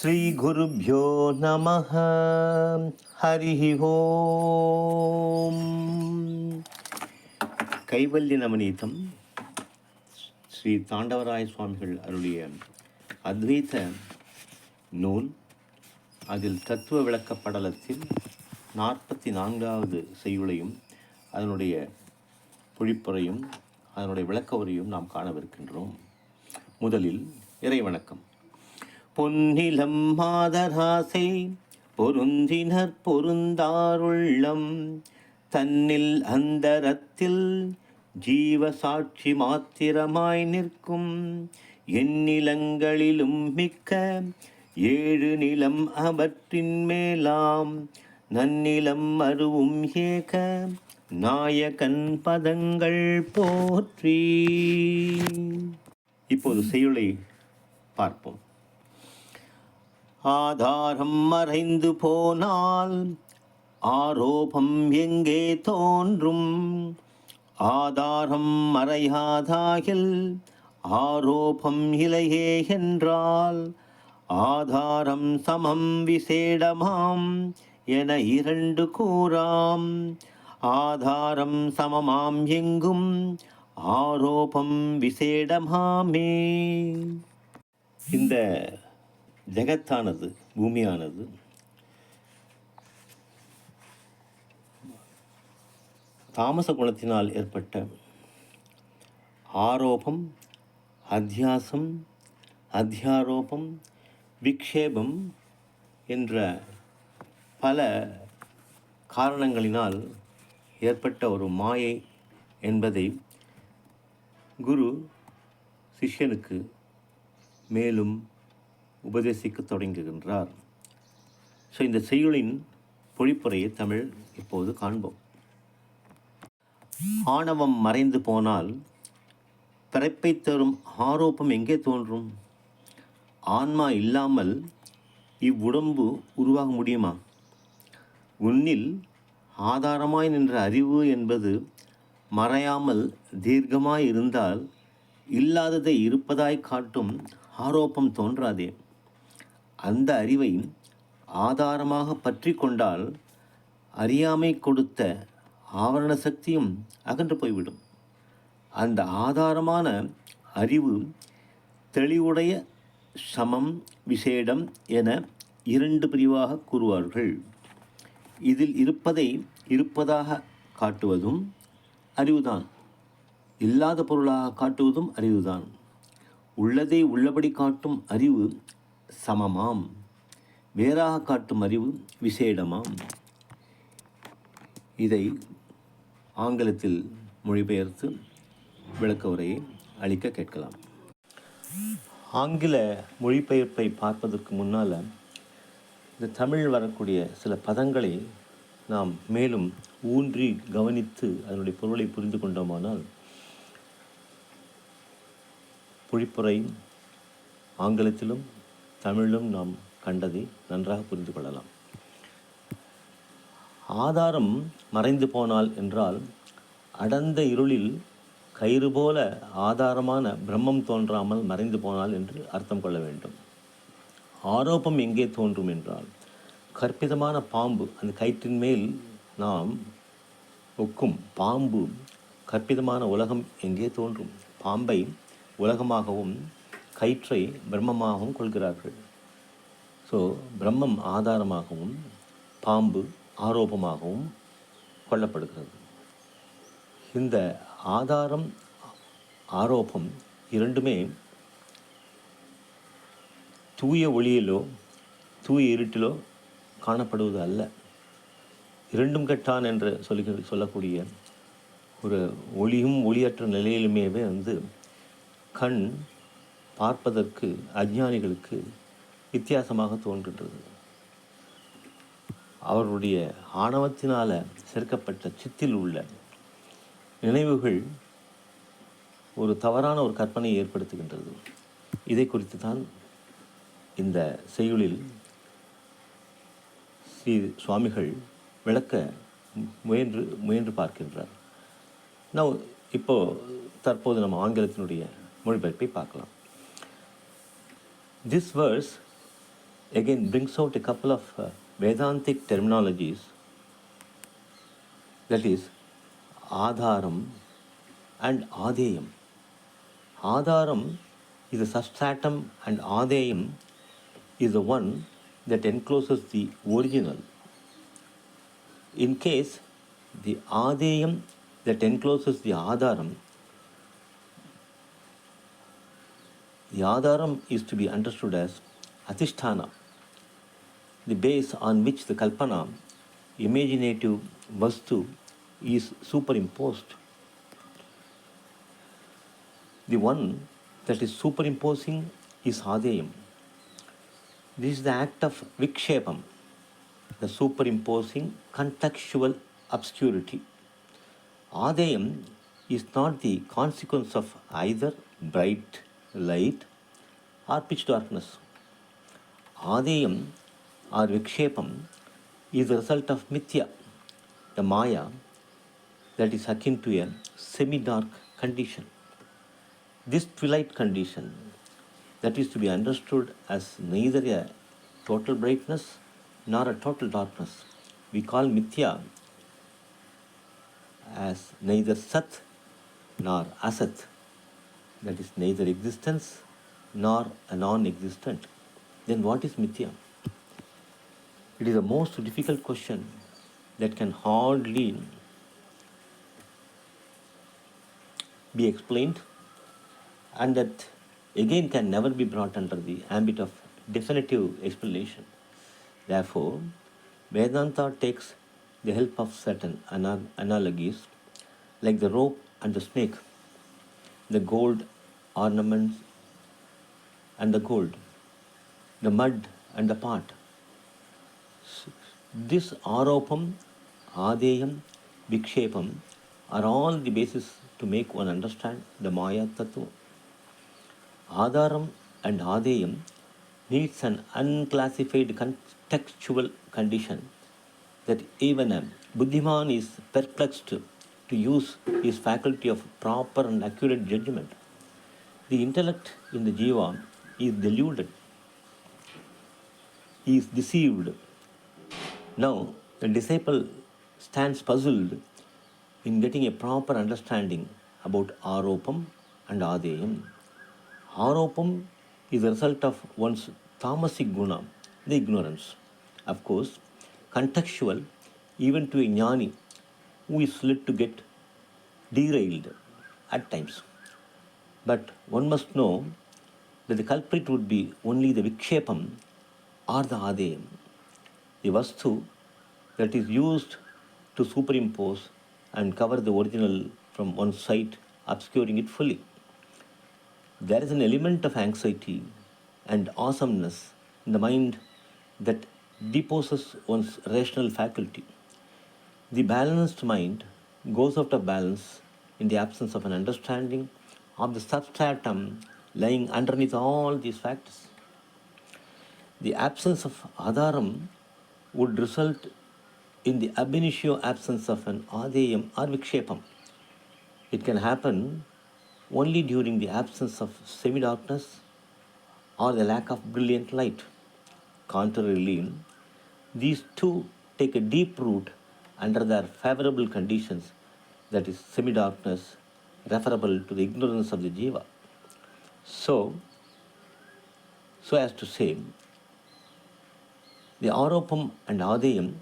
ஸ்ரீ குருப்யோ நமஹ. ஹரிஹி ஓம். கைவல்ய நவநீதம் ஸ்ரீ தாண்டவராய சுவாமிகள் அருளிய அத்வைத நூல். அதில் தத்துவ விளக்க படலத்தில் 44வது செய்யுளையும் அதனுடைய பொழிப்புரையும் அதனுடைய விளக்க உரையும் நாம் காணவிருக்கின்றோம். முதலில் இறைவணக்கம். பொன்னிலம் மாதராசை பொருந்தினர் பொருந்தாருள்ளம் தன்னில் அந்தரத்தில் ஜீவசாட்சி மாத்திரமாய் நிற்கும் எந்நிலங்களிலும் மிக்க 7 நிலம் அவற்றின் மேலாம் நன்னிலம் அருவும் ஏக நாயகன் பதங்கள் போற்றி. இப்போது செய்யுளை பார்ப்போம். ஆதாரம் மறைந்து போனால் ஆரோபம் எங்கே தோன்றும்? ஆதாரம் மறையாதாகில் ஆரோபம் இலையே என்றால் ஆதாரம் சமம் விசேடமாம் என 2 கூறாம். ஆதாரம் சமமாம் எங்கும் ஆரோபம் விசேடமாமே. இந்த ஜெகத்தானது, பூமியானது தாமச குணத்தினால் ஏற்பட்ட ஆரோபம், அத்தியாசம், அத்தியாரோபம், விக்ஷேபம் என்ற பல காரணங்களினால் ஏற்பட்ட ஒரு மாயை என்பதை குரு சிஷ்யனுக்கு மேலும் உபதேசிக்க தொடங்குகின்றார். ஸோ இந்த செய்யுளின் பொழிப்புரையை தமிழ் இப்போது காண்போம். ஆணவம் மறைந்து போனால் பிறப்பை தரும் ஆரோப்பம் எங்கே தோன்றும்? ஆன்மா இல்லாமல் இவ்வுடம்பு உருவாக முடியுமா? உன்னில் ஆதாரமாய் நின்ற அறிவு என்பது மறையாமல் தீர்க்கமாய் இருந்தால் இல்லாததை இருப்பதாய் காட்டும் ஆரோப்பம் தோன்றாதே. அந்த அறிவை ஆதாரமாக பற்றி கொண்டால் அறியாமை கொடுத்த ஆவரண சக்தியும் அகன்று போய்விடும். அந்த ஆதாரமான அறிவு தெளிவுடைய சமம் விசேடம் என 2 பிரிவாக கூறுவார்கள். இதில் இருப்பதை இருப்பதாக காட்டுவதும் அறிவுதான், இல்லாத பொருளாக காட்டுவதும் அறிவுதான். உள்ளதை உள்ளபடி காட்டும் அறிவு சமமாம், வேறாக காட்டும் அறிவு விசேடமாம். இதை ஆங்கிலத்தில் மொழிபெயர்த்து விளக்க உரையை அளிக்க கேட்கலாம். ஆங்கில மொழிபெயர்ப்பை பார்ப்பதற்கு முன்னால் இந்த தமிழ் வரக்கூடிய சில பதங்களை நாம் மேலும் ஊன்றி கவனித்து அதனுடைய பொருளை புரிந்து கொண்டோமானால் பொழிப்புரை ஆங்கிலத்திலும் தமிழிலும் நாம் கண்டதை நன்றாக புரிந்து கொள்ளலாம். ஆதாரம் மறைந்து போனால் என்றால் அடர்ந்த இருளில் கயிறு போல ஆதாரமான பிரம்மம் தோன்றாமல் மறைந்து போனால் என்று அர்த்தம் கொள்ள வேண்டும். ஆரோப்பம் எங்கே தோன்றும் என்றால் கற்பிதமான பாம்பு, அந்த கயிற்றின் மேல் நாம் ஒக்கும் பாம்பு, கற்பிதமான உலகம் எங்கே தோன்றும்? பாம்பை உலகமாகவும் கயிற்றை பிரம்மமாகவும் கொள்கிறார்கள். ஸோ பிரம்மம் ஆதாரமாகவும் பாம்பு ஆரோபமாகவும் கொள்ளப்படுகிறது. இந்த ஆதாரம் ஆரோபம் இரண்டுமே தூய ஒளியிலோ தூய இருட்டிலோ காணப்படுவது அல்ல. இரண்டும் கெட்டான் என்று சொல்லக்கூடிய ஒரு ஒளியும் ஒளியற்ற நிலையிலுமே கண் பார்ப்பதற்கு அஞ்ஞானிகளுக்கு வித்தியாசமாக தோன்றுகின்றது. அவருடைய ஆணவத்தினால் சேர்க்கப்பட்ட சித்தில் உள்ள நினைவுகள் ஒரு தவறான ஒரு கற்பனையை ஏற்படுத்துகின்றது. இதை குறித்து தான் இந்த செய்யுளில் ஸ்ரீ சுவாமிகள் விளக்க முயன்று பார்க்கின்றார். தற்போது நம்ம ஆங்கிலத்தினுடைய மொழிபெயர்ப்பை பார்க்கலாம். This verse again brings out a couple of Vedantic terminologies, that is Adharam and Adeyam. Adharam is a substratum and Adeyam is the one that encloses the original. In case the Adeyam that encloses the Adharam, the Adharam is to be understood as Adhisthana, the base on which the Kalpana, imaginative Vastu, is superimposed. The one that is superimposing is Adeyam. This is the act of Vikshepam, the superimposing contextual obscurity. Adeyam is not the consequence of either bright light or pitch darkness. Adeyam or Vikshepam is the result of Mithya, the Maya, that is akin to a semi-dark condition. This twilight condition, that is to be understood as neither a total brightness nor a total darkness. We call Mithya as neither Sat nor Asat, that is neither existence nor a non-existent. Then what is Mithya? It is the most difficult question that can hardly be explained, and that again can never be brought under the ambit of definitive explanation. Therefore, Vedanta takes the help of certain analogies, like the rope and the snake, the gold ornaments and the gold, the mud and the pot. This Aropam, Adeyam, Vikshepam are all the basis to make one understand the Maya Tattva. Adharam and Adeyam needs an unclassified contextual condition that even a Buddhiman is perplexed to use his faculty of proper and accurate judgment. The intellect in the Jiva is deluded, he is deceived. Now, the disciple stands puzzled in getting a proper understanding about Aropam and Adeyam. Aropam is the result of one's tamasic guna, the ignorance. Of course, contextual even to a jnani who is led to get derailed at times. But one must know that the culprit would be only the Vikshepam or the Adeyam, the Vastu that is used to superimpose and cover the original from one side, obscuring it fully. There is an element of anxiety and awesomeness in the mind that deposes one's rational faculty. The balanced mind goes out of balance in the absence of an understanding of the substratum lying underneath all these factors. The absence of Adharam would result in the ab initio absence of an Adeyam or Vikshepam. It can happen only during the absence of semi-darkness or the lack of brilliant light. Contrarily, these two take a deep root under their favorable conditions, that is semi-darkness, referable to the ignorance of the jiva. So as to say, the Aropam and Adeyam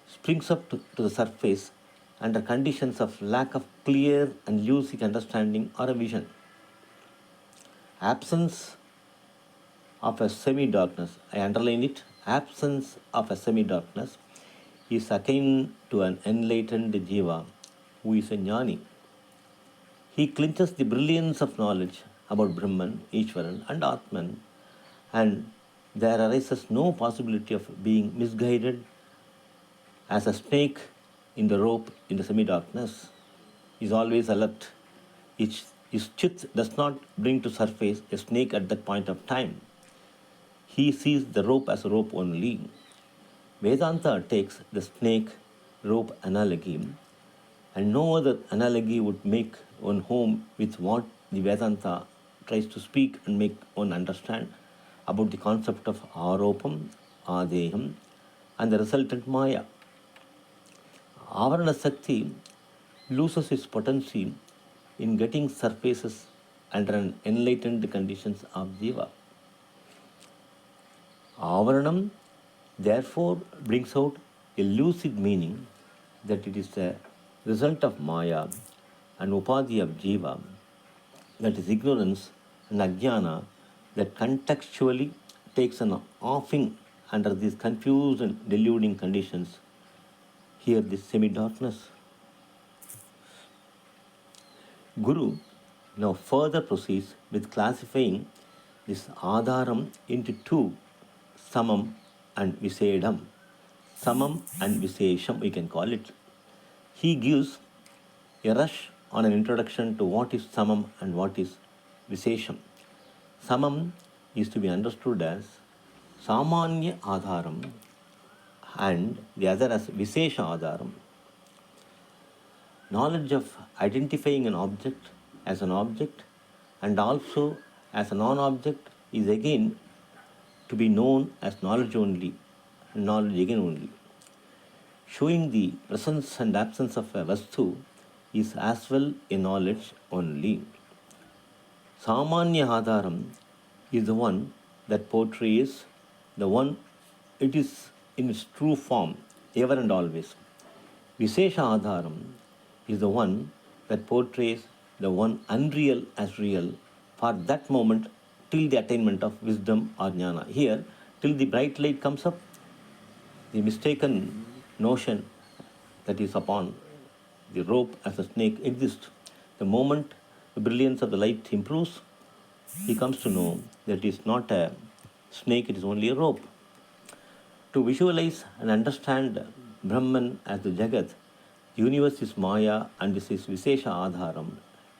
springs up to the surface under conditions of lack of clear and lucid understanding or a vision. Absence of a semi-darkness, I underline it, absence of a semi-darkness is akin to an enlightened jiva who is a jnani. He clinches the brilliance of knowledge about Brahman, Ishwaran and Atman, and there arises no possibility of being misguided as a snake in the rope in the semi-darkness is always alert. His chit does not bring to surface a snake at that point of time. He sees the rope as a rope only. Vedanta takes the snake-rope analogy, and no other analogy would make one home with what the Vedanta tries to speak and make one understand. about the concept of Aropam, Adeyam, and the resultant Maya. Avarana Sakti loses its potency in getting surfaces under an enlightened conditions of Jiva. Avaranam therefore brings out a lucid meaning that it is the result of Maya and Upadhi of Jiva, that is ignorance and Ajnana, that contextually takes an offing under these confused and deluding conditions. Here, this semi-darkness. Guru now further proceeds with classifying this Adharam into two, Samam and Visedam. Samam and Visesham, we can call it. He gives a rush on an introduction to what is Samam and what is Visesham. Samam is to be understood as Samanya Adharam and the other as Visesha Adharam. Knowledge of identifying an object as an object and also as a non-object is again to be known as knowledge only, and knowledge again only. Showing the presence and absence of a vastu is as well a knowledge only. Samanya Adharam is the one that portrays the one it is in its true form, ever and always. Visesha Adharam is the one that portrays the one unreal as real for that moment till the attainment of wisdom or jnana. Here, till the bright light comes up, the mistaken notion that is upon the rope as a snake exists. The moment the brilliance of the light improves, he comes to know that it is not a snake, it is only a rope. To visualize and understand Brahman as the Jagat, the universe is Maya and this is Visesha Adharam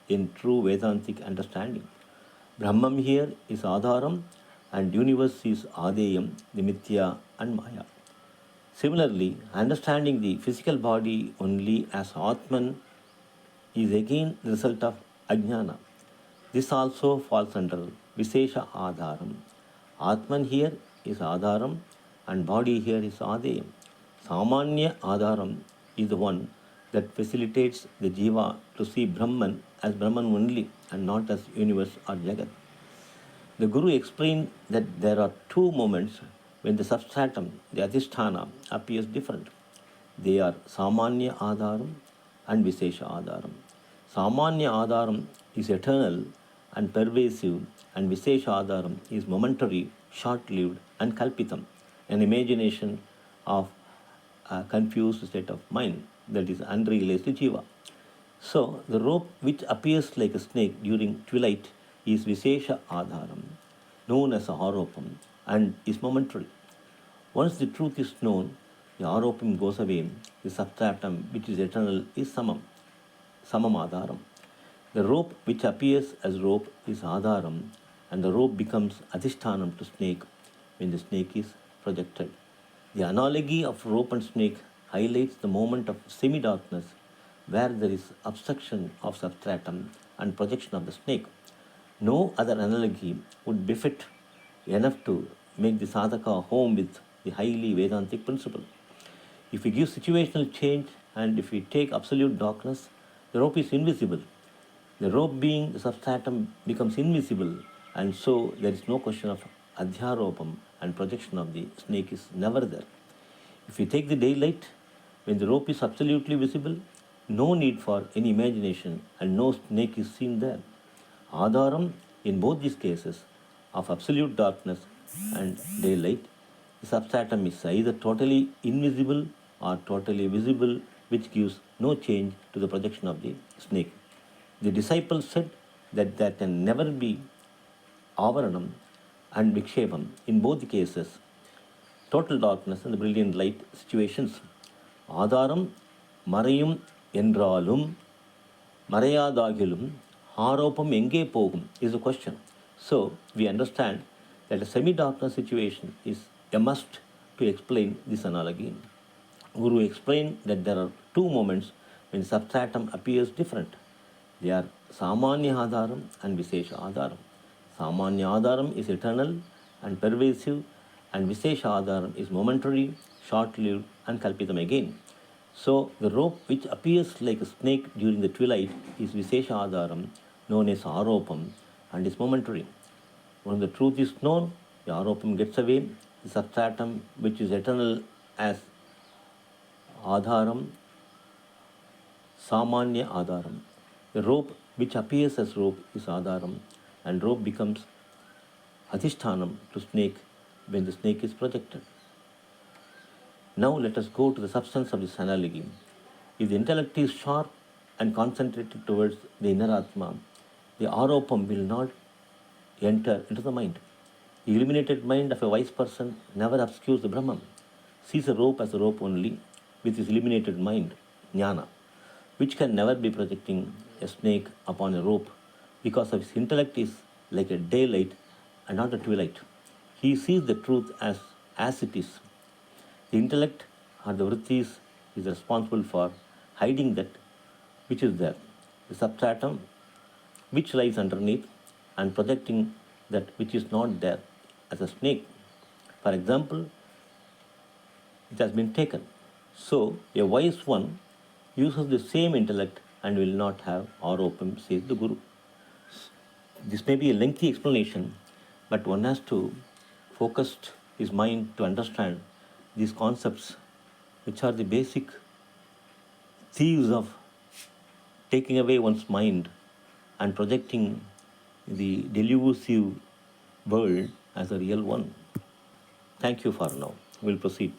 in true Vedantic understanding. Brahman here is Adharam and universe is Adeyam, the Mithya and Maya. Similarly, understanding the physical body only as Atman is again the result of Ajnana. This also falls under Visesha Adharam. Atman here is Adharam and body here is Adeyam. Samanya Adharam is the one that facilitates the Jiva to see Brahman as Brahman only and not as universe or Jagat. The Guru explained that there are two moments when the substratum, the Adhisthana, appears different. They are Samanya Adharam and Visesha Adharam. Samanya Adharam is eternal and pervasive and Visesha Adharam is momentary, short-lived and kalpitam, an imagination of a confused state of mind that is unrealized jiva. So, the rope which appears like a snake during twilight is Visesha Adharam, known as Aropam, and is momentary. Once the truth is known, the Aropam goes away, the substratum which is eternal is Samam Adharam. The rope which appears as rope is Adharam, and the rope becomes Adhishtanam to snake when the snake is projected. The analogy of rope and snake highlights the moment of semi-darkness where there is obstruction of substratum and projection of the snake. No other analogy would befit enough to make the sadhaka home with the highly Vedantic principle. If we give situational change and if we take absolute darkness, the rope is invisible. The rope being the substratum becomes invisible, and so there is no question of adhyaropam and projection of the snake is never there. If we take the daylight, when the rope is absolutely visible, no need for any imagination and no snake is seen there. Adharam, in both these cases, of absolute darkness and daylight, the substratum is either totally invisible or totally visible, which gives no change to the projection of the snake. The disciple said that there can never be avaranam and vikshepam in both cases, total darkness and the brilliant light situations. Adharam marayum enralum marayadagilum Aropam enge pogum is the question. So we understand that a semi-darkness situation is a must to explain this analogy. Guru explained that there are two moments when substratum appears different. They are Samanya Adharam and Visesha Adharam. Samanya Adharam is eternal and pervasive, and Vishesha Adharam is momentary, short-lived, and Kalpitam again. So the rope which appears like a snake during the twilight is Vishesha Adharam, known as Aropam, and is momentary. When the truth is known, the Aropam gets away. The substratum, which is eternal as Adharam, Samanya Adharam. The rope which appears as rope is Adharam, and rope becomes Adhishthanam to snake when the snake is projected. Now let us go to the substance of this analogy. If the intellect is sharp and concentrated towards the inner Atma, the Aropam will not enter into the mind. The illuminated mind of a wise person never obscures the Brahman, sees a rope as a rope only with his illuminated mind, Jnana, which can never be projecting a snake upon a rope because of his intellect is like a daylight and not a twilight. He sees the truth as it is. The intellect or the vrittis is responsible for hiding that which is there, the substratum which lies underneath, and projecting that which is not there as a snake. For example, it has been taken. So a wise one uses the same intellect and will not have Aropam, says the Guru. This may be a lengthy explanation, but one has to focus his mind to understand these concepts, which are the basic thieves of taking away one's mind and projecting the delusive world as a real one. Thank you for now. We'll proceed.